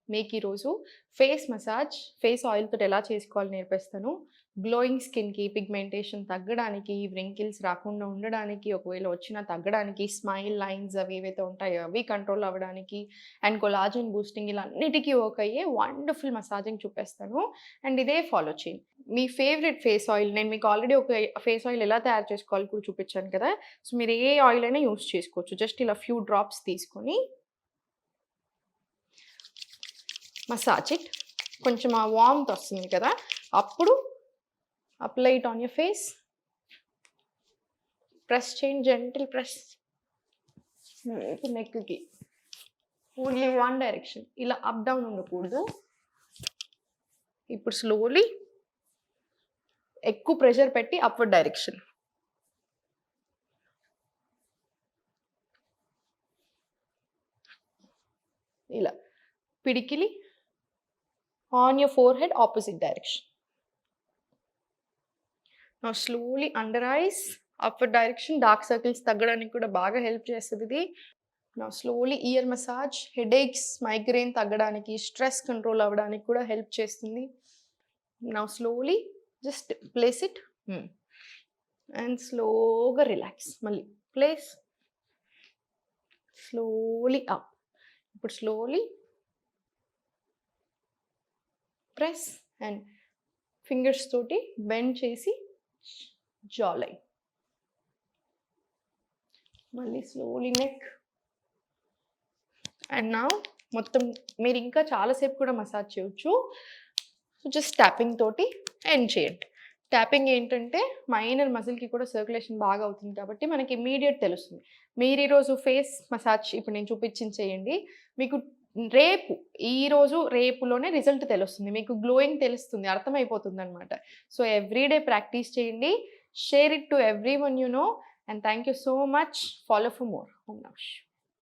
మీకు ఈరోజు face massage, face ఆయిల్‌తోటి ఎలా చేసుకోవాలో నేర్పిస్తాను. గ్లోయింగ్ స్కిన్‌కి, పిగ్మెంటేషన్ తగ్గడానికి, వ్రింకిల్స్ రాకుండా ఉండడానికి, ఒకవేళ వచ్చినా తగ్గడానికి, స్మైల్ లైన్స్ అవి ఏవైతే ఉంటాయో అవి కంట్రోల్ అవ్వడానికి, అండ్ కొలాజన్ బూస్టింగ్ ఇలా అన్నిటికి వర్క్ అయ్యే వండర్‌ఫుల్ మసాజింగ్ చూపిస్తాను. అండ్ ఇదే ఫాలో చేయండి. మీ ఫేవరెట్ ఫేస్ ఆయిల్ నేను మీకు ఆల్రెడీ ఒక ఫేస్ ఆయిల్ ఎలా తయారు చేసుకోవాలో కూడా చూపించాను కదా! సో, మీరు ఏ ఆయిల్ అయినా యూజ్ చేసుకోవచ్చు. జస్ట్ ఇలా ఫ్యూ డ్రాప్స్ తీసుకొని మసాజ్ ఇట్. కొంచెం ఆ వార్మ్‌త్ వస్తుంది కదా! అప్పుడు apply it on your face. Press చేయండి, జెంటిల్ ప్రెస్. నెక్‌కి. Only one direction. ఇలా అప్ డౌన్ ఉండకూడదు. ఇప్పుడు స్లోలీ ఎక్కువ ప్రెషర్ పెట్టి అప్‌వర్డ్ డైరెక్షన్. ఇలా పిడికిలి on your forehead opposite direction. Now slowly under eyes upward direction. Dark circles తగ్గడానికి కూడా బాగా హెల్ప్ చేస్తది ఇది. Now slowly ear massage. Headaches, migraine తగ్గడానికి, స్ట్రెస్ కంట్రోల్ అవ్వడానికి కూడా హెల్ప్ చేస్తుంది. Now slowly just place it and స్లోగా రిలాక్స్. మళ్ళీ ప్లేస్, స్లోలీ అప్. ఇప్పుడు స్లోలీ ప్రెస్ అండ్ ఫింగర్స్ తోటి బెండ్ చేసి జా లైన్. మళ్ళీ స్లోలీ నెక్. అండ్ నౌ మొత్తం మీరు ఇంకా చాలాసేపు కూడా మసాజ్ చేయొచ్చు. జస్ట్ ట్యాపింగ్ తోటి ఎండ్ చేయండి. ట్యాపింగ్ ఏంటంటే మైనర్ మజిల్‌కి కూడా సర్క్యులేషన్ బాగా అవుతుంది కాబట్టి మనకి ఇమ్మీడియేట్ తెలుస్తుంది. మీరు ఈరోజు ఫేస్ మసాజ్ ఇప్పుడు నేను చూపించింది చేయండి. మీకు రేపు, ఈరోజు రేపులోనే రిజల్ట్ తెలుస్తుంది. మీకు గ్లోయింగ్ తెలుస్తుంది. అర్థమైపోతుందనమాట. సో, ఎవ్రీడే ప్రాక్టీస్ చేయండి. Share it to everyone you know. And thank you so much. Follow for more. ఓం నమః శివాయ.